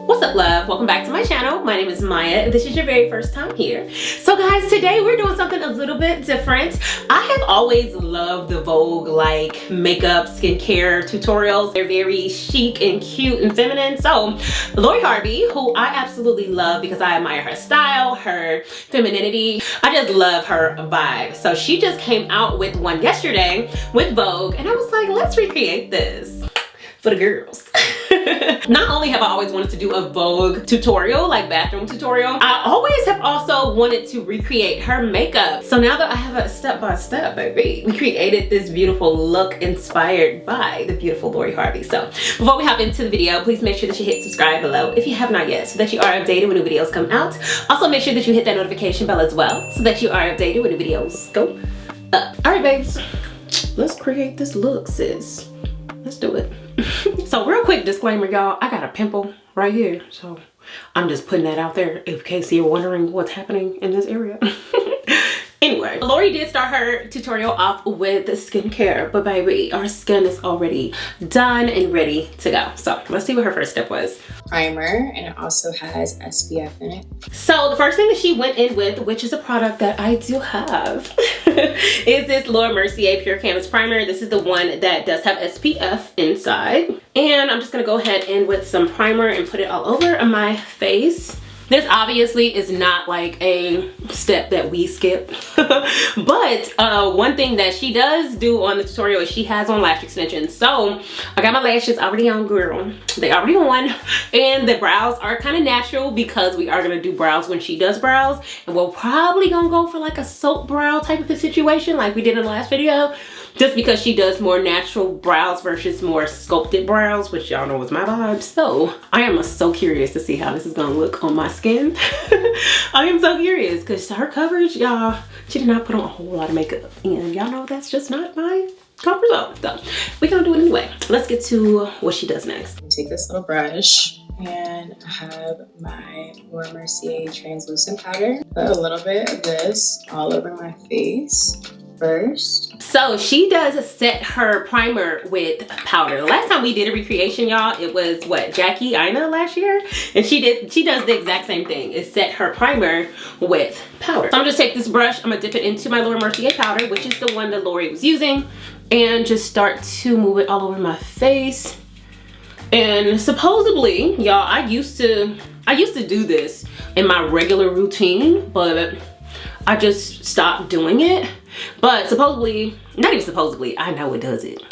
What's up, love? Welcome back to my channel. My name is Maya. If this is your very first time here. So guys, today we're doing something a little bit different. I have always loved the Vogue like makeup, skincare tutorials. They're very chic and cute and feminine. So Lori Harvey, who I absolutely love because I admire her style, her femininity. I just love her vibe. So she just came out with one yesterday with Vogue and I was like, let's recreate this for the girls. Not only have I always wanted to do a Vogue tutorial, like bathroom tutorial, I always have also wanted to recreate her makeup. So now that I have a step-by-step, baby, we created this beautiful look inspired by the beautiful Lori Harvey. So before we hop into the video, please make sure that you hit subscribe below if you have not yet, so that you are updated when new videos come out. Also make sure that you hit that notification bell as well, so that you are updated when new videos go up. All right, babes, let's create this look, sis. Let's do it. So real quick disclaimer, y'all, I got a pimple right here, so I'm just putting that out there in case you're wondering what's happening in this area. Anyway, Lori did start her tutorial off with skincare, but baby, our skin is already done and ready to go. So let's see what her first step was. Primer, and it also has SPF in it. So the first thing that she went in with, which is a product that I do have, is this Laure Mercier Pure Canvas Primer. This is the one that does have SPF inside. And I'm just gonna go ahead and with some primer and put it all over my face. This obviously is not like a step that we skip, but one thing that she does do on the tutorial is she has on lash extensions. So I got my lashes already on, girl. They already on, and the brows are kind of natural because we are gonna do brows when she does brows, and we're probably gonna go for like a soap brow type of a situation like we did in the last video, just because she does more natural brows versus more sculpted brows, which y'all know is my vibe. So I am so curious to see how this is gonna look on my skin. I am so curious because her coverage, y'all, she did not put on a whole lot of makeup, and y'all know that's just not my comfort zone. So we're gonna do it anyway. Let's get to what she does next. Take this little brush and I have my Laure Mercier translucent powder. Put a little bit of this all over my face first. So she does set her primer with powder. The last time we did a recreation, y'all, it was what, Jackie Ina last year, and she does the exact same thing, is set her primer with powder. So I'm just take this brush, I'm gonna dip it into my Laure Mercier powder, which is the one that Lori was using, and just start to move it all over my face. And supposedly, y'all, I used to do this in my regular routine, but I just stopped doing it. But supposedly, not even supposedly, I know it does it.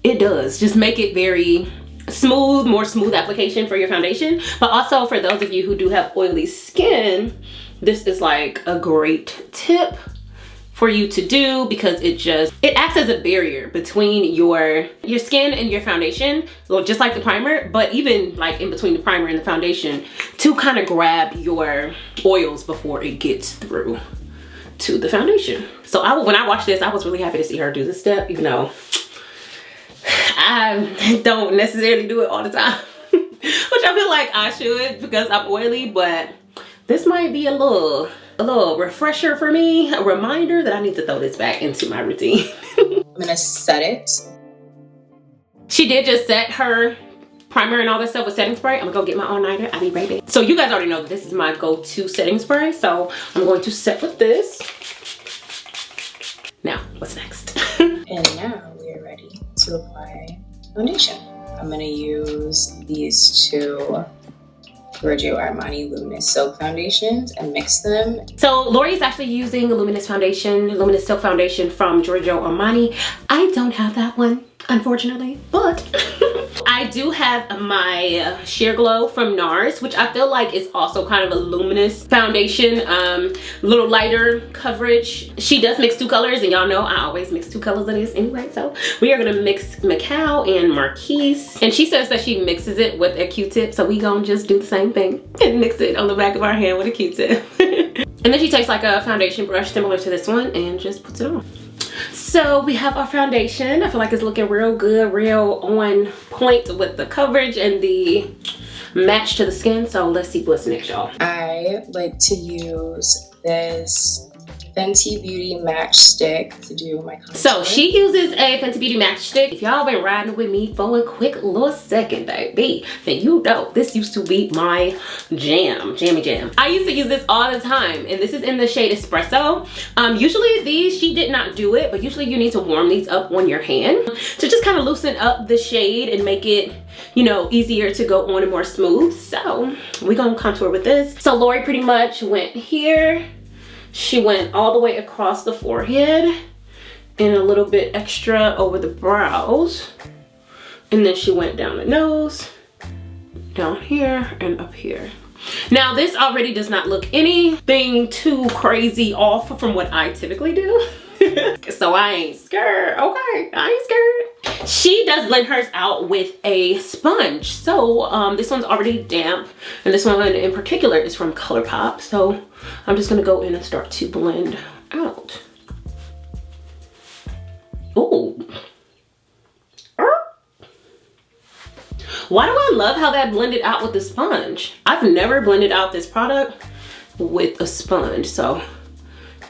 It does. Just make it very smooth, more smooth application for your foundation. But also for those of you who do have oily skin, this is like a great tip for you to do, because it acts as a barrier between your skin and your foundation. So just like the primer, but even like in between the primer and the foundation, to kind of grab your oils before it gets through to the foundation. So when I watched this, I was really happy to see her do this step, even though I don't necessarily do it all the time, which I feel like I should because I'm oily, but this might be a little refresher for me, a reminder that I need to throw this back into my routine. I'm gonna set it. She did just set her primer and all that stuff with setting spray. I'm gonna go get my all-nighter. I'll be right back. So you guys already know that this is my go-to setting spray, so I'm going to set with this. Now, what's next? And now we are ready to apply foundation. I'm gonna use these two Giorgio Armani Luminous Silk foundations and mix them. So Lori is actually using a Luminous Silk foundation from Giorgio Armani. I don't have that one, unfortunately, but I do have my Sheer Glow from NARS, which I feel like is also kind of a luminous foundation, a little lighter coverage. She does mix two colors, and y'all know I always mix two colors of this anyway. So we are gonna mix Macao and Marquise, and she says that she mixes it with a Q-tip, so we gonna just do the same thing and mix it on the back of our hand with a Q-tip. And then she takes like a foundation brush similar to this one and just puts it on. So we have our foundation. I feel like it's looking real good, real on point with the coverage and the match to the skin. So let's see what's next, y'all. I like to use this Fenty Beauty Matchstick to do my contour. So she uses a Fenty Beauty Matchstick. If y'all been riding with me for a quick little second, baby, then you know this used to be my jam, jammy jam. I used to use this all the time, and this is in the shade Espresso. Usually these, she did not do it, but usually you need to warm these up on your hand to just kind of loosen up the shade and make it, you know, easier to go on and more smooth. So we're gonna contour with this. So Lori pretty much went here. She went all the way across the forehead and a little bit extra over the brows. And then she went down the nose, down here, and up here. Now this already does not look anything too crazy off from what I typically do. So I ain't scared, okay? I ain't scared. She does blend hers out with a sponge. So this one's already damp, and this one in particular is from Colourpop. So I'm just gonna go in and start to blend out. Ooh. Why do I love how that blended out with the sponge? I've never blended out this product with a sponge, so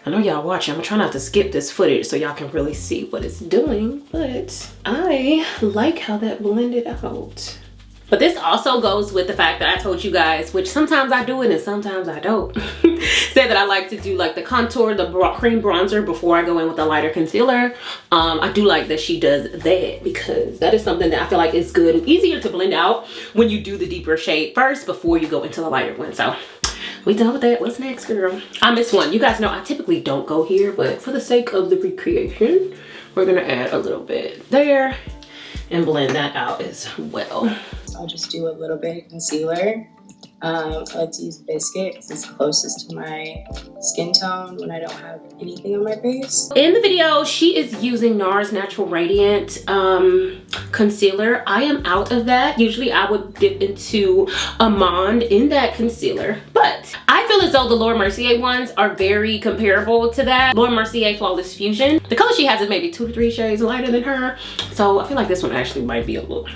I know y'all watching. I'm gonna try not to skip this footage so y'all can really see what it's doing, but I like how that blended out. But this also goes with the fact that I told you guys, which sometimes I do it and sometimes I don't, say that I like to do like the contour, the cream bronzer before I go in with the lighter concealer. I do like that she does that because that is something that I feel like is good and easier to blend out when you do the deeper shade first before you go into the lighter one. So we done with that. What's next, girl? I missed one. You guys know I typically don't go here, but for the sake of the recreation, we're gonna add a little bit there and blend that out as well. I'll just do a little bit of concealer. I like to use Biscuit because it's closest to my skin tone when I don't have anything on my face. In the video, she is using NARS Natural Radiant concealer. I am out of that. Usually I would dip into Almond in that concealer, but I feel as though the Laura Mercier ones are very comparable to that. Laura Mercier Flawless Fusion. The color she has is maybe 2 to 3 shades lighter than her. So I feel like this one actually might be a little,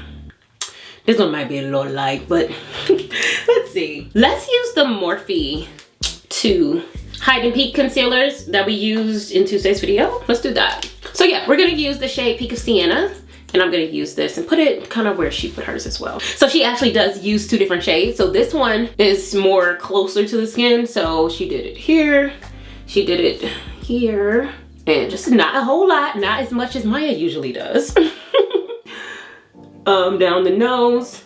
this one might be a little light, but let's see. Let's use the Morphe 2 Hide and Peak concealers that we used in Tuesday's video. Let's do that. So yeah, we're gonna use the shade Peak of Sienna, and I'm gonna use this and put it kind of where she put hers as well. So she actually does use 2 different shades. So this one is more closer to the skin. So she did it here, she did it here, and just not a whole lot, not as much as Maya usually does. Down the nose,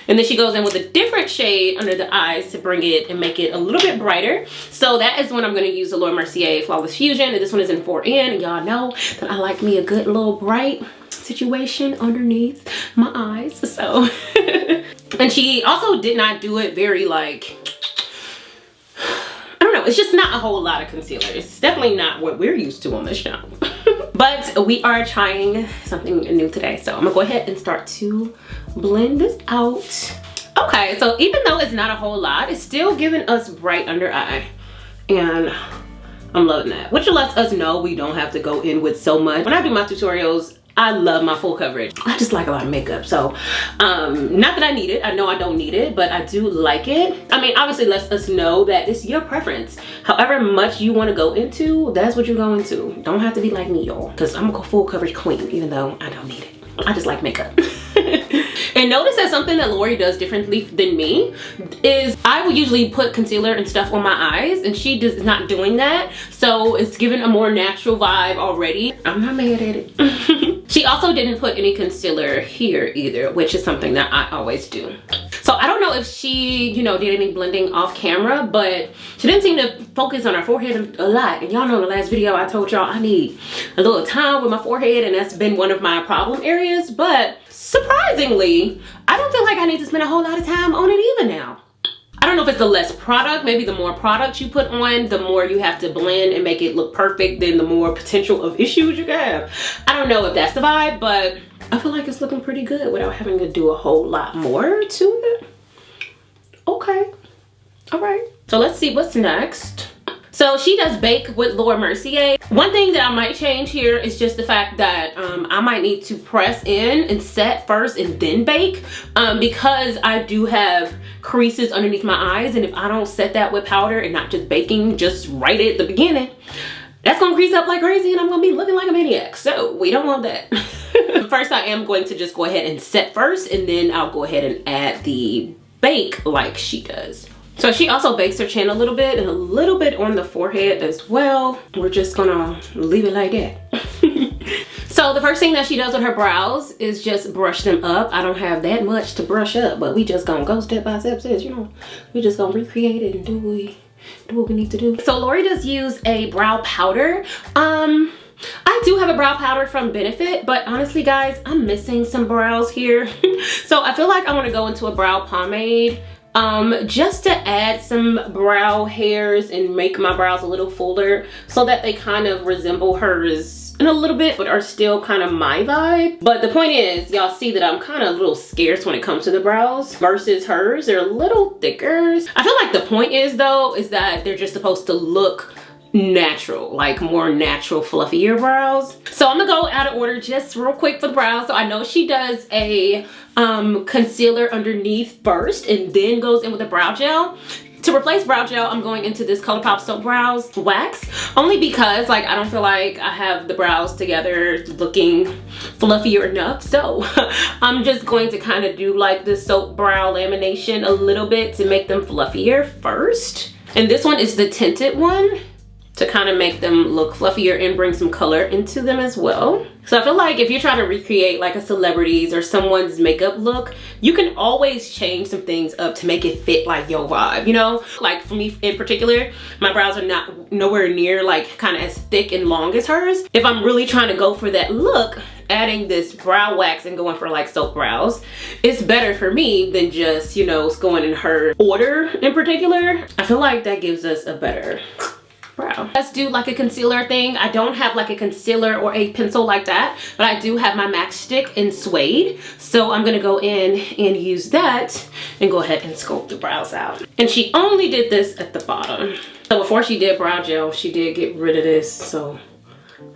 and then she goes in with a different shade under the eyes to bring it and make it a little bit brighter. So that is when I'm going to use the Laura Mercier Flawless Fusion, and this one is in 4N, and y'all know that I like me a good little bright situation underneath my eyes. So and she also did not do it very like, I don't know, it's just not a whole lot of concealer. It's definitely not what we're used to on this channel. But we are trying something new today, so I'm gonna go ahead and start to blend this out. Okay, so even though it's not a whole lot, it's still giving us bright under eye, and I'm loving that, which lets us know we don't have to go in with so much. When I do my tutorials, I love my full coverage. I just like a lot of makeup, so not that I need it. I know I don't need it, but I do like it. I mean, obviously lets us know that it's your preference. However much you want to go into, that's what you're going to. Don't have to be like me, y'all, because I'm a full coverage queen, even though I don't need it. I just like makeup. And notice that something that Lori does differently than me is I will usually put concealer and stuff on my eyes, and she is not doing that. So it's giving a more natural vibe already. I'm not mad at it. She also didn't put any concealer here either, which is something that I always do. So I don't know if she, you know, did any blending off camera, but she didn't seem to focus on her forehead a lot. And y'all know in the last video I told y'all I need a little time with my forehead, and that's been one of my problem areas. But surprisingly, I don't feel like I need to spend a whole lot of time on it either now. I don't know if it's the less product, maybe the more products you put on, the more you have to blend and make it look perfect, then the more potential of issues you can have. I don't know if that's the vibe, but I feel like it's looking pretty good without having to do a whole lot more to it. Okay, all right. So let's see what's next. So she does bake with Laura Mercier. One thing that I might change here is just the fact that I might need to press in and set first and then bake because I do have creases underneath my eyes, and if I don't set that with powder and not just baking just right at the beginning, that's gonna crease up like crazy and I'm gonna be looking like a maniac. So we don't want that. First, I am going to just go ahead and set first, and then I'll go ahead and add the bake like she does. So she also bakes her chin a little bit and a little bit on the forehead as well. We're just gonna leave it like that. So the first thing that she does with her brows is just brush them up. I don't have that much to brush up, but we just gonna go step by step, sis, you know. We just gonna recreate it and do what we need to do. So Lori does use a brow powder. I do have a brow powder from Benefit, but honestly guys, I'm missing some brows here. So I feel like I want to go into a brow pomade just to add some brow hairs and make my brows a little fuller so that they kind of resemble hers in a little bit, but are still kind of my vibe. But the point is, y'all see that I'm kind of a little scarce when it comes to the brows versus hers. They're a little thicker. I feel like the point is though, is that they're just supposed to look natural, like more natural, fluffier brows. So I'm gonna go out of order just real quick for the brows. So I know she does a concealer underneath first and then goes in with a brow gel. To replace brow gel, I'm going into this Colourpop Soap Brows Wax, only because like I don't feel like I have the brows together looking fluffier enough. So I'm just going to kind of do like the soap brow lamination a little bit to make them fluffier first. And this one is the tinted one, to kind of make them look fluffier and bring some color into them as well. So I feel like if you're trying to recreate like a celebrity's or someone's makeup look, you can always change some things up to make it fit like your vibe, you know? Like for me in particular, my brows are nowhere near like kind of as thick and long as hers. If I'm really trying to go for that look, adding this brow wax and going for like soap brows is better for me than just, you know, going in her order in particular. I feel like that gives us a better brow. Let's do like a concealer thing. I don't have like a concealer or a pencil like that, but I do have my MAC stick in suede. So I'm gonna go in and use that and go ahead and sculpt the brows out. And she only did this at the bottom. So before she did brow gel, she did get rid of this. So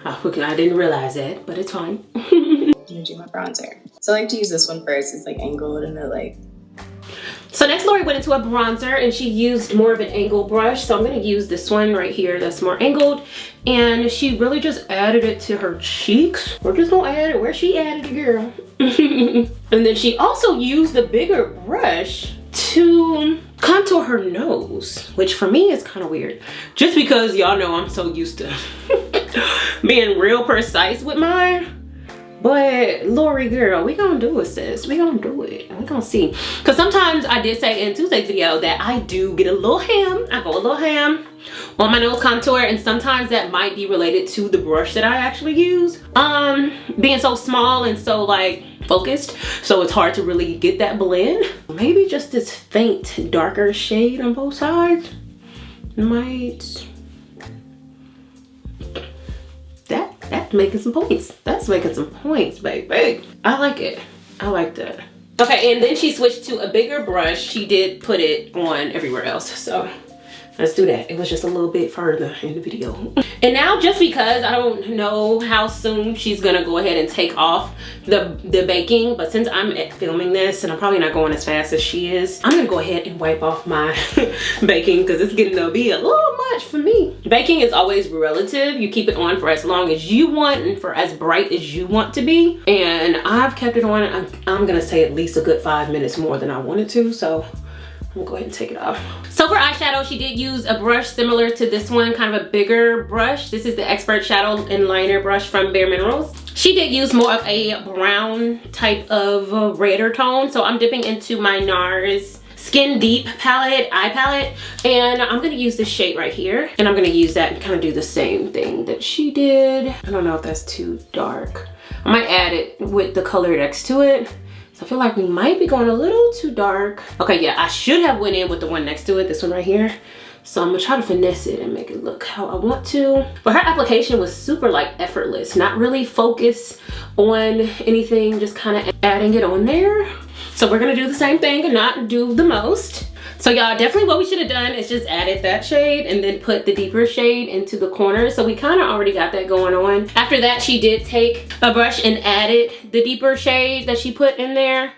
I didn't realize that, but it's fine. I'm gonna do my bronzer. So I like to use this one first. It's like angled and it like. So next Lori went into a bronzer and she used more of an angled brush. So I'm gonna use this one right here that's more angled. And she really just added it to her cheeks. We're just gonna add it where she added it, girl. And then she also used the bigger brush to contour her nose, which for me is kind of weird. Just because y'all know I'm so used to being real precise with mine. But Lori girl, we gonna do it, sis. We gonna do it. We gonna see. Cause sometimes I did say in Tuesday's video that I do get a little ham. I go a little ham on my nose contour, and sometimes that might be related to the brush that I actually use. Being so small and so like focused, so it's hard to really get that blend. Maybe just this faint darker shade on both sides might. That's making some points. That's making some points, baby. I like it. I like that. Okay, and then she switched to a bigger brush. She did put it on everywhere else, so let's do that. It was just a little bit further in the video. And now, just because I don't know how soon she's gonna go ahead and take off the baking, but since I'm filming this and I'm probably not going as fast as she is, I'm gonna go ahead and wipe off my baking because it's getting to be a little much for me. Baking is always relative. You keep it on for as long as you want and for as bright as you want to be. And I've kept it on, I'm gonna say at least a good 5 minutes more than I wanted to, so I'm gonna go ahead and take it off. So for eyeshadow, she did use a brush similar to this one, kind of a bigger brush. This is the Expert Shadow and Liner brush from Bare Minerals. She did use more of a brown type of redder tone. So I'm dipping into my NARS Skin Deep eye palette, and I'm gonna use this shade right here. And I'm gonna use that and kind of do the same thing that she did. I don't know if that's too dark. I might add it with the color next to it. I feel like we might be going a little too dark. Okay, yeah, I should have went in with the one next to it, this one right here. So I'm gonna try to finesse it and make it look how I want to. But her application was super like effortless, not really focused on anything, just kind of adding it on there. So we're gonna do the same thing and not do the most. So y'all, definitely what we should have done is just added that shade and then put the deeper shade into the corner. So we kind of already got that going on. After that, she did take a brush and added the deeper shade that she put in there.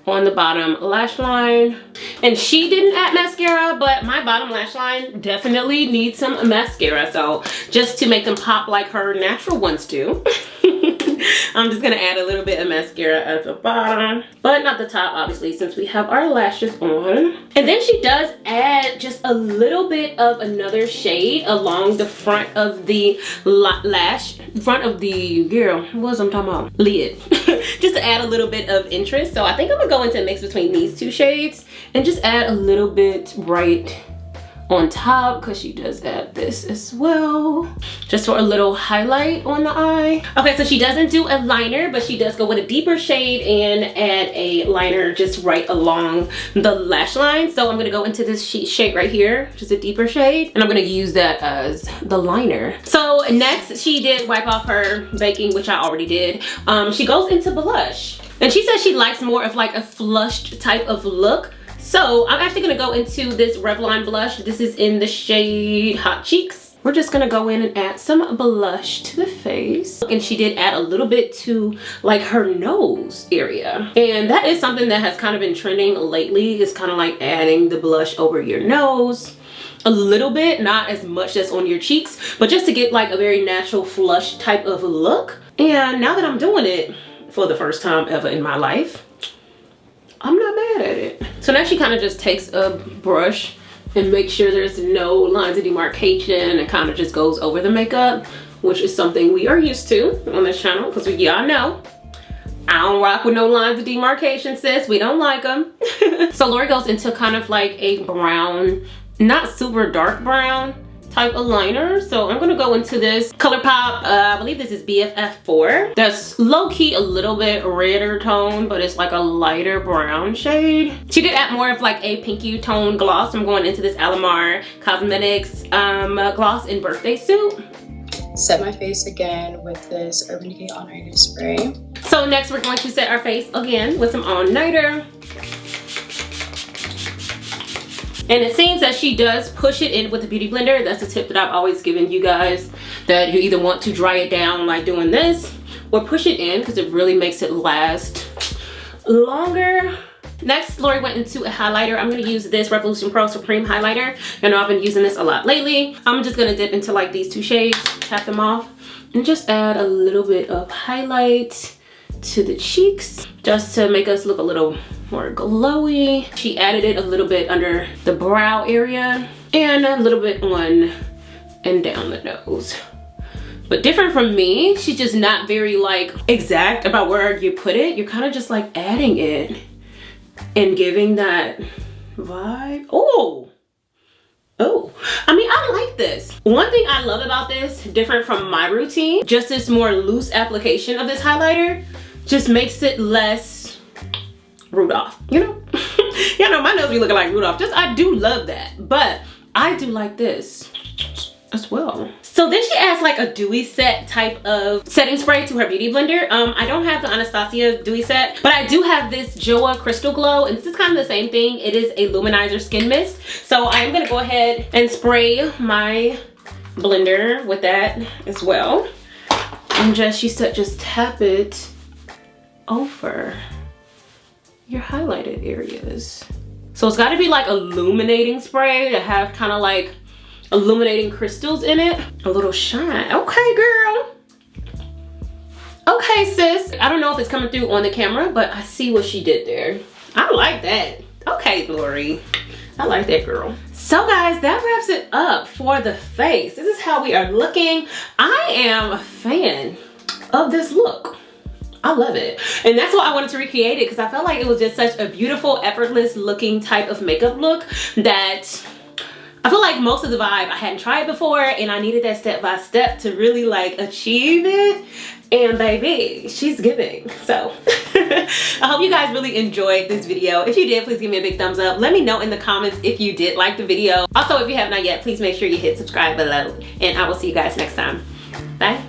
on the bottom lash line. And she didn't add mascara, but my bottom lash line definitely needs some mascara. So just to make them pop like her natural ones do, I'm just gonna add a little bit of mascara at the bottom, but not the top, obviously, since we have our lashes on. And then she does add just a little bit of another shade along the front of the front of the, girl, what was I'm talking about? Lid. Just to add a little bit of interest. So I think I'm gonna go into a mix between these two shades and just add a little bit right on top, because she does add this as well, just for a little highlight on the eye. Okay, so she doesn't do a liner, but she does go with a deeper shade and add a liner just right along the lash line. So I'm gonna go into this shade right here, just a deeper shade, and I'm gonna use that as the liner. So next, she did wipe off her baking, which I already did. She goes into blush, and she says she likes more of like a flushed type of look. So I'm actually gonna go into this Revlon blush. This is in the shade Hot Cheeks. We're just gonna go in and add some blush to the face. And she did add a little bit to like her nose area. And that is something that has kind of been trending lately. It's kind of like adding the blush over your nose. A little bit, not as much as on your cheeks, but just to get like a very natural flush type of look. And now that I'm doing it for the first time ever in my life, I'm not mad at it. So now she kind of just takes a brush and makes sure there's no lines of demarcation and kind of just goes over the makeup, which is something we are used to on this channel, because y'all know I don't rock with no lines of demarcation, sis. We don't like them. So Lori goes into kind of like a brown, not super dark brown type of liner. So I'm gonna go into this Colourpop, I believe this is BFF4. That's low-key a little bit redder tone, but it's like a lighter brown shade. She did add more of like a pinky tone gloss. I'm going into this Alamar Cosmetics gloss in Birthday Suit. Set my face again with this Urban Decay All Nighter spray. So next we're going to set our face again with some All Nighter. And it seems that she does push it in with a beauty blender. That's a tip that I've always given you guys, that you either want to dry it down like doing this, or push it in, because it really makes it last longer. Next, Lori went into a highlighter. I'm gonna use this Revolution Pro Supreme highlighter. I know I've been using this a lot lately. I'm just gonna dip into like these two shades, tap them off, and just add a little bit of highlight to the cheeks, just to make us look a little more glowy. She added it a little bit under the brow area and a little bit on and down the nose. But different from me, she's just not very like exact about where you put it. You're kind of just like adding it and giving that vibe. Oh, I mean, I like this. One thing I love about this, different from my routine, just this more loose application of this highlighter just makes it less Rudolph, you know? Y'all know my nose be looking like Rudolph. I do love that, but I do like this as well. So then she adds like a dewy set type of setting spray to her beauty blender. I don't have the Anastasia dewy set, but I do have this Joa Crystal Glow, and this is kind of the same thing. It is a luminizer skin mist. So I'm gonna go ahead and spray my blender with that as well. And she said just tap it over your highlighted areas. So it's got to be like illuminating spray to have kind of like illuminating crystals in it. A little shine. Okay, girl. Okay, sis. I don't know if it's coming through on the camera, but I see what she did there. I like that. Okay, Lori. I like that, girl. So guys, that wraps it up for the face. This is how we are looking. I am a fan of this look. I love it. And that's why I wanted to recreate it, because I felt like it was just such a beautiful, effortless looking type of makeup look that I feel like most of the vibe I hadn't tried before, and I needed that step by step to really like achieve it. And baby, she's giving. So I hope you guys really enjoyed this video. If you did, please give me a big thumbs up. Let me know in the comments if you did like the video. Also, if you have not yet, please make sure you hit subscribe below, and I will see you guys next time. Bye.